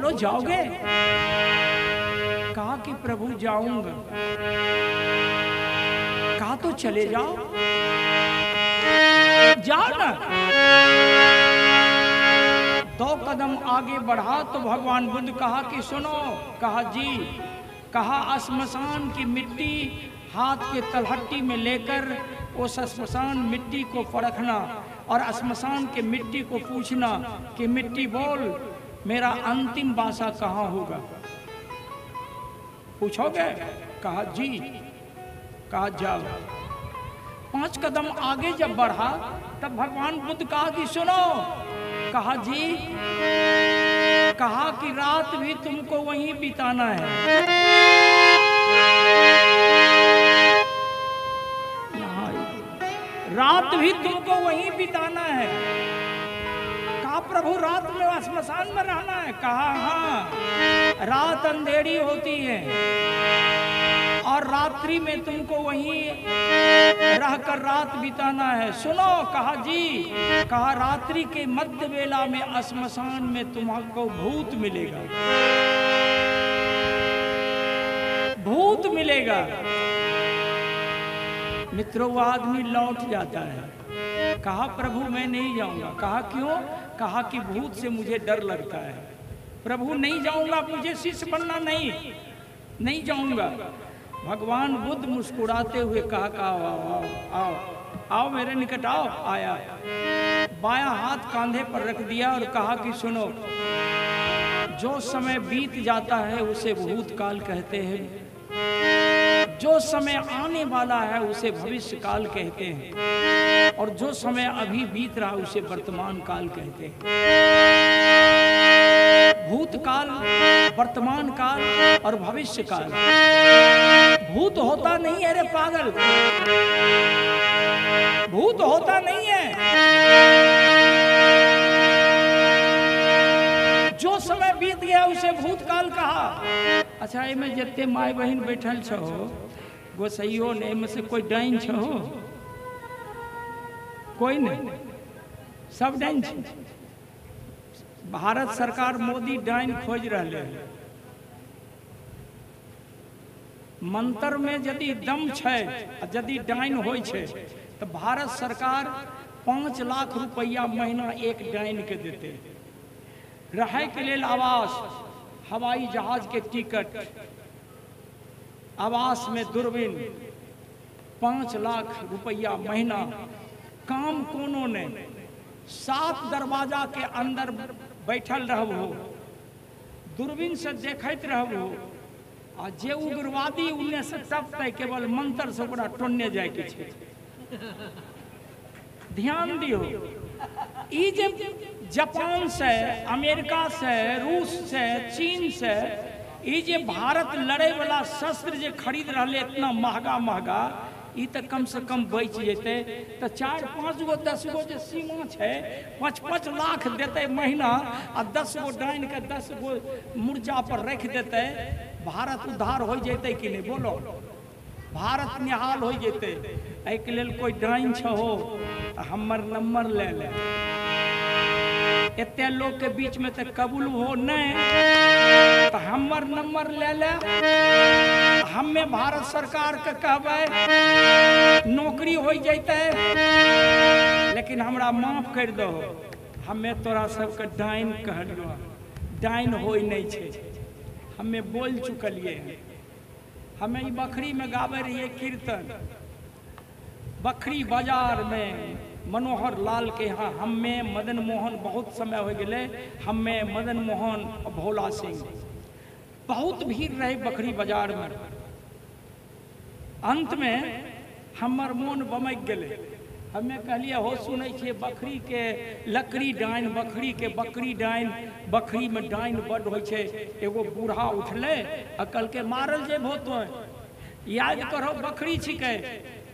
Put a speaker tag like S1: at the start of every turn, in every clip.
S1: बोलो जाओगे? कहा कि प्रभु जाऊंगा। कहा तो चले जाओ, जाओ ना। 2 कदम आगे बढ़ा तो भगवान बुद्ध कहा कि सुनो। कहा जी। कहा श्मशान की मिट्टी हाथ के तलहट्टी में लेकर उस श्मशान मिट्टी को परखना और श्मशान के मिट्टी को पूछना कि मिट्टी बोल मेरा अंतिम बासा कहाँ होगा? पूछोगे? कहा जी। कहा जाओ। 5 कदम आगे जब बढ़ा तब भगवान बुद्ध कहा कि सुनो। कहा जी। कहा कि रात भी तुमको वहीं बिताना है। रात भी तुमको वहीं बिताना है। कहा प्रभु रात में श्मशान में रहना है? कहा हाँ, रात अंधेरी होती है और रात्रि में तुमको वहीं रहकर रात बिताना है। सुनो। कहा जी। कहा रात्रि के मध्य वेला में श्मशान में तुमको भूत मिलेगा, भूत मिलेगा। मित्रों वो आदमी लौट जाता है। कहा प्रभु मैं नहीं जाऊंगा। कहा क्यों? कहा कि भूत से मुझे डर लगता है। प्रभु नहीं जाऊंगा, मुझे शिष्य बनना नहीं जाऊंगा। भगवान बुद्ध मुस्कुराते हुए कहा आओ आओ आओ आओ मेरे निकट आओ। आया, बायां हाथ कांधे पर रख दिया और कहा कि सुनो, जो समय बीत जाता है उसे भूतकाल कहते हैं, जो समय आने वाला है उसे भविष्य काल कहते हैं, और जो समय अभी बीत रहा उसे वर्तमान काल कहते हैं। भूतकाल, वर्तमान काल और भविष्य काल। भूत होता नहीं है रे पागल, भूत होता नहीं है। जो समय बीत गया उसे भूतकाल कहा। अच्छा एमें जितने माई बहन बैठल छो गोसैयो ने, एमें से कोई डाइन छो? कोई नहीं, सब डाइन छे। भारत सरकार मोदी डाइन खोज रहे हैं। मंत्र में यदि दम छे, यदि डाइन होय छे तो भारत सरकार 5 लाख रुपया महीना एक डाइन के देते। रहे के लिए आवास, हवाई जहाज के टिकट, आवास में दूरबीन, 5 लाख रुपया महीना। काम कोनो ने 7 दरवाजा के अंदर बैठल रहबो, दूरबीन से देखत रहबो, आ जे उग्रवादी उन्ने से टपते केवल मंत्र से ओकरा टोन्ने जाए के छे। ध्यान दियो, ई जे जापान से, अमेरिका से, रूस से, चीन से ई जे भारत लड़े वाला शस्त्र जे खरीद रहे इतना महंगा महंगा, ई तो कम से कम बच जेते तो 4-5 गो 10 गो जे सीमा है 5-5 लाख देते महीना, आ 10 गो डाइन के 10 गो मुर्जा पर रख देते। भारत उद्धार हो जेते कि नहीं? बोलो, भारत निहाल हो जेते। एक लेल कोई डाइन छो तो हमर नंबर ले ले। इतने लोग के बीच में तो कबूल हो नहीं तो हमर नंबर ले ले। हमें भारत सरकार के कहबे नौकरी हो जैते, लेकिन हमरा माफ कर दो, हमें तोरा सबके डाइन कहलियो। डाइन हो नहीं छे, हमें बोल चुकलिए। हमें ई बखरी में गावे रहिए कीर्तन, बखरी बाजार में मनोहर लाल के यहाँ। हमें मदन मोहन, बहुत समय हो गए, हमें मदन मोहन भोला सिंह, बहुत भीड़ रहे बखरी बाजार में। अंत में हमर मोन बमक गए। हमें कहलिए हो सुनै छियै बकरी के लकड़ी डाइन, बकरी के बकरी डाइन, बकरी में डाइन बड होइ छै। एगो बूढ़ा उठले अकल के मारल जे भोतो, याद करो बकरी छिकै,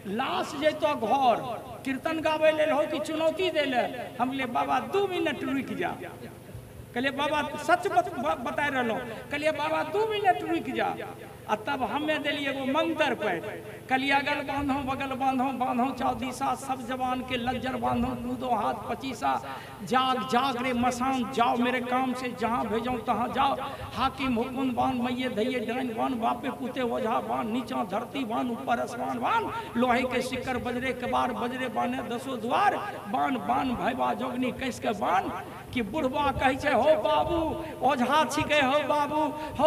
S1: लाश जैतो घर, कीर्तन गावे ले हो कि चुनौती दे ले। हम ले बाबा 2 मिनट रुक जा, कहलिए बाबा सच बता रहा, कहलिए बाबा 2 मिनट रुक जा। आ तब हमें दिली एगो मंत्र पे, कहलिए अगल बांधो बगल बांधो, बांधो चौदीसा, सब जवान के लज्जर बांधो, कूदो हाथ 25, जाग जाग रे मसान, जाओ मेरे काम से जहाँ भेजो तहाँ जाओ। हाकिम हुकुम बांध, मैये धैये डाइन बांध, बापे पुते ओझा बांध, नीचा धरती बांध, ऊपर आसमान बांध, लोहे के सिक्कर बजरे कबार, बजरे बांधे 10 द्वार, बांध बांध भैबा जोगनी कैस के बांध। कि बुढ़वा कहे छे हो बाबू ओझा छिके, हो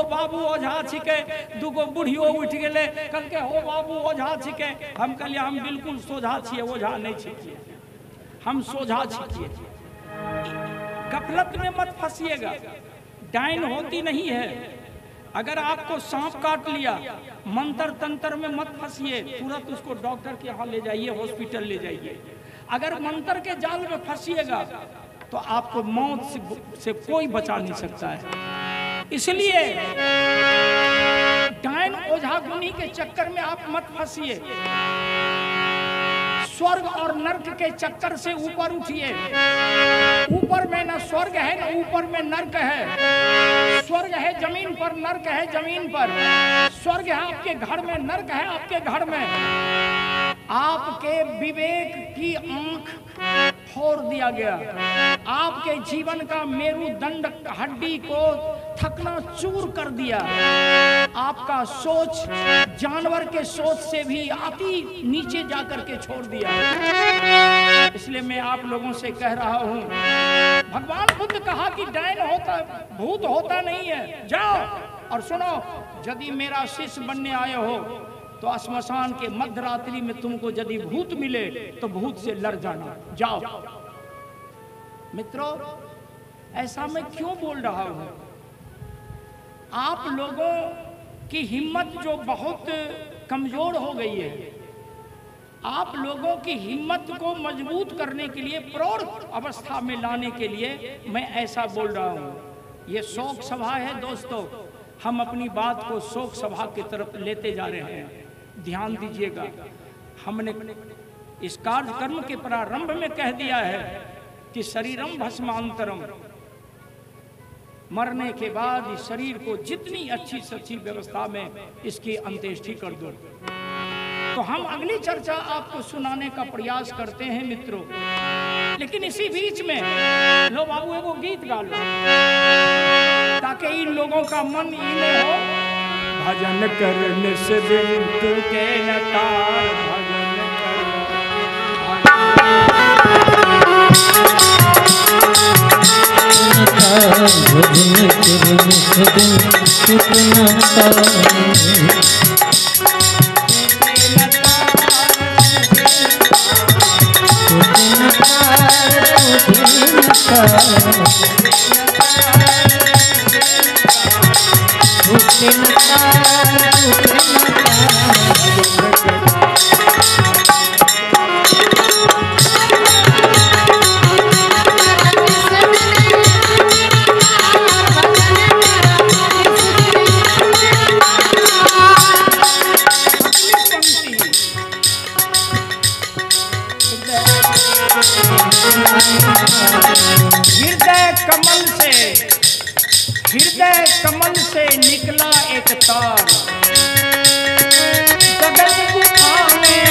S1: बाबू ओझा छिके। दूगो बुढ़ियो उठ गेले, कहल के हो बाबू ओझा छिके। हम कहलिए हम बिल्कुल सोझा छिए, ओझा नहीं छिए, हम सोझा छिए। गफलत में मत फंसिएगा, डाइन होती नहीं है। अगर आपको सांप काट लिया, मंत्र तंत्र में मत फंसिए, तुरंत उसको डॉक्टर के यहाँ ले जाइए, हॉस्पिटल ले जाइए। अगर मंत्र के जाल में फंसिएगा तो आपको मौत से कोई बचा नहीं सकता है। इसलिए डायन ओझा गुनी के चक्कर में आप मत फंसिए। स्वर्ग और नर्क के चक्कर से ऊपर उठिए। ऊपर में ना स्वर्ग है ना ऊपर में नर्क है। स्वर्ग है जमीन पर, नर्क है जमीन पर। स्वर्ग है आपके घर में, नर्क है आपके घर में। आपके विवेक की आंख फोड़ दिया गया, आपके जीवन का मेरुदंड हड्डी को थकना चूर कर दिया। आपका सोच जानवर के सोच से भी अति नीचे जाकर के छोड़ दिया। इसलिए मैं आप लोगों से कह रहा हूं, भगवान बुद्ध कहा कि डायन होता, भूत होता नहीं है। जाओ और सुनो, यदि मेरा शिष्य बनने आए हो तो श्मशान के मध्य रात्रि में तुमको यदि भूत मिले तो भूत से लड़ जाना, जाओ। मित्रों, ऐसा मैं क्यों बोल रहा हूं? आप लोगों की हिम्मत जो बहुत कमजोर हो गई है, आप लोगों की हिम्मत को मजबूत करने के लिए, प्रौढ़ अवस्था में लाने के लिए मैं ऐसा बोल रहा हूं। ये शोक सभा है दोस्तों, हम अपनी बात को शोक सभा की तरफ लेते जा रहे हैं। ध्यान दीजिएगा, हमने इस कार्यक्रम के प्रारंभ में कह दिया है कि शरीरम भस्मांतरम, मरने के बाद इस शरीर को जितनी अच्छी से अच्छी व्यवस्था में इसकी अंत्येष्टि कर दो। तो हम अगली चर्चा आपको सुनाने का प्रयास करते हैं मित्रों। लेकिन इसी बीच में लो बाबू एगो गीत गा लो, ताकि इन लोगों का मन इने हो। भजन करने से दिन टूटे न तार, भजन हृदय कमल से निकला एक तार, गगन गुफा में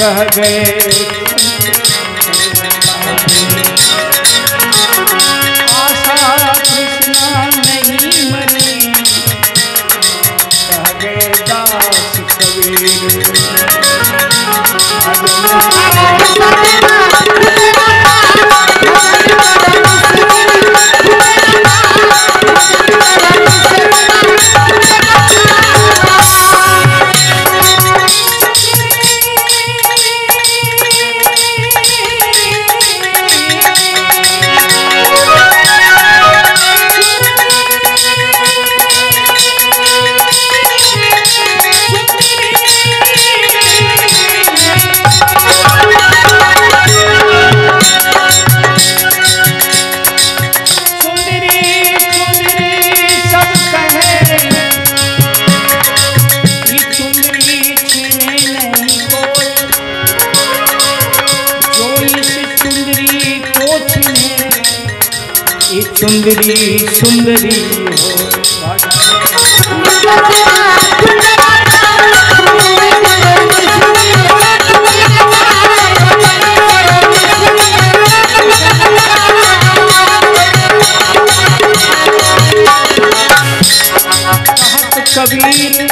S1: कह गए आशा कृष्णा नहीं मरी, कह गए दास कबीर। सुंदरी सुंदरी हो कबीर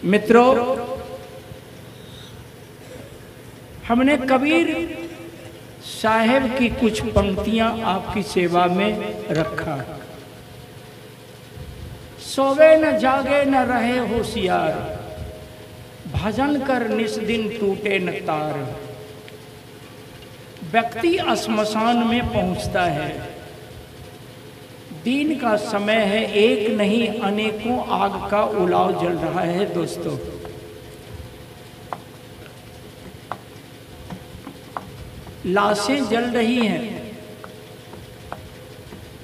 S1: मित्रों, हमने कबीर साहेब की कुछ पंक्तियां आपकी सेवा में रखा। सोवे न जागे न रहे होशियार, भजन कर निस दिन टूटे न तार। व्यक्ति श्मशान में पहुंचता है, दिन का समय है, एक नहीं अनेकों आग का उलाव जल रहा है। दोस्तों, लाशें जल रही हैं।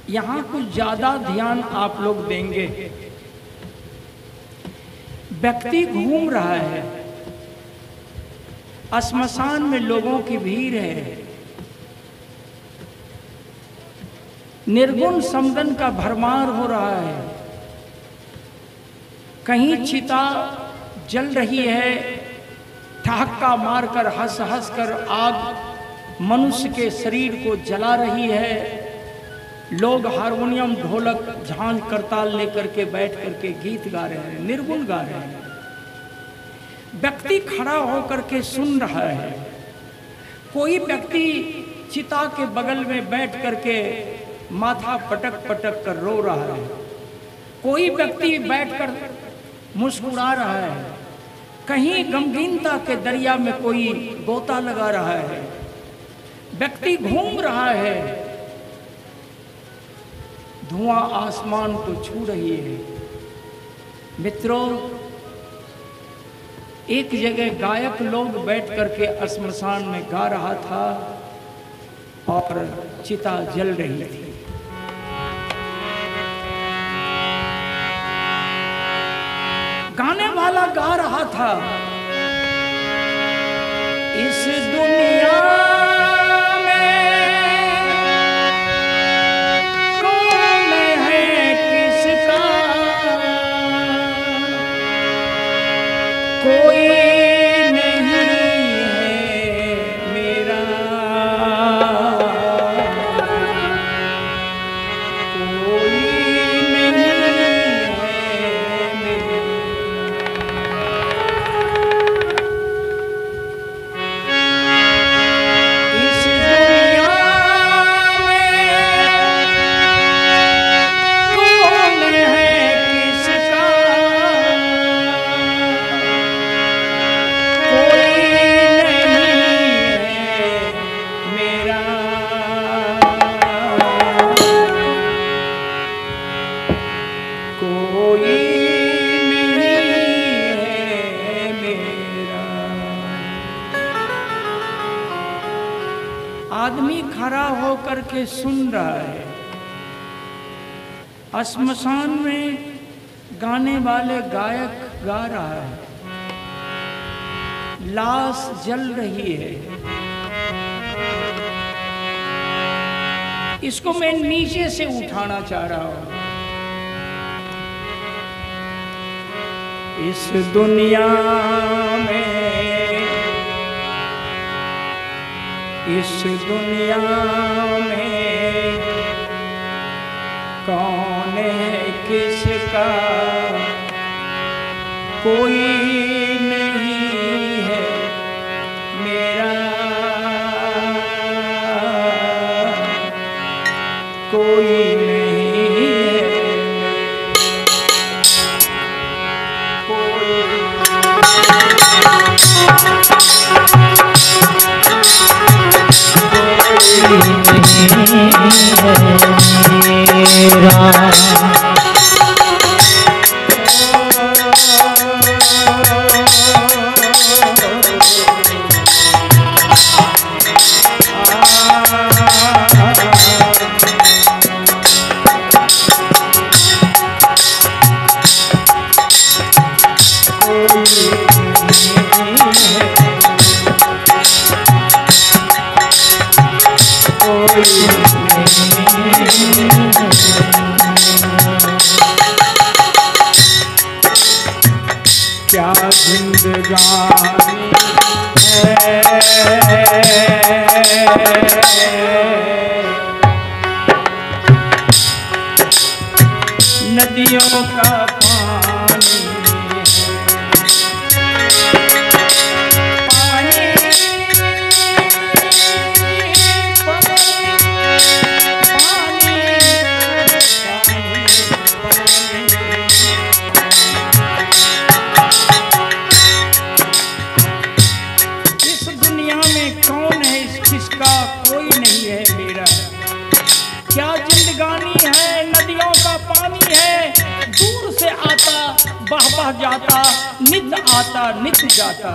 S1: यहाँ कुछ ज्यादा ध्यान आप लोग देंगे। व्यक्ति घूम रहा है, श्मशान में लोगों की भीड़ है, निर्गुण समदन का भरमार हो रहा है। कहीं चिता जल रही है, ठहाका मारकर हंस हंस कर आग मनुष्य के शरीर को जला रही है। लोग हारमोनियम ढोलक झांझ करताल लेकर के बैठ करके गीत गा रहे हैं, निर्गुण गा रहे हैं। व्यक्ति खड़ा होकर के सुन रहा है। कोई व्यक्ति चिता के बगल में बैठ करके माथा पटक पटक कर रो रहा है। कोई व्यक्ति बैठकर मुस्कुरा रहा है। कहीं गमगीनता के दरिया में कोई गोता लगा रहा है। व्यक्ति घूम रहा है। धुआं आसमान को छू रही है। मित्रों, एक जगह गायक लोग बैठ करके श्मशान में गा रहा था और चिता जल रही थी। गाने वाला गा रहा था, इस दुनिया कोई नहीं है मेरा, कोई नहीं है मेरा। इस दुनिया में कौन है किसका, आदमी खड़ा होकर के सुन रहा है। श्मशान में गाने वाले गायक गा रहा है। लाश जल रही है। इसको मैं नीचे से उठाना चाह रहा हूं। इस दुनिया में, इस दुनिया में कौन है किसका, कोई नहीं है मेरा, कोई नहीं है कोई। क्या जिंदगानी है, नदियों का पानी किसका, कोई नहीं है मेरा। क्या जिंदगानी है, नदियों का पानी है, दूर से आता बह बह जाता, नित आता नित जाता।